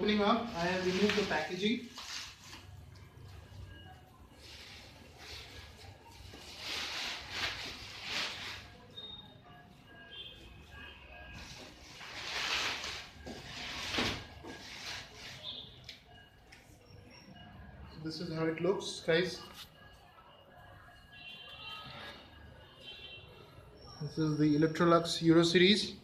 opening up, I have removed the packaging. So this is how it looks, guys. This is the Electrolux Euro Series.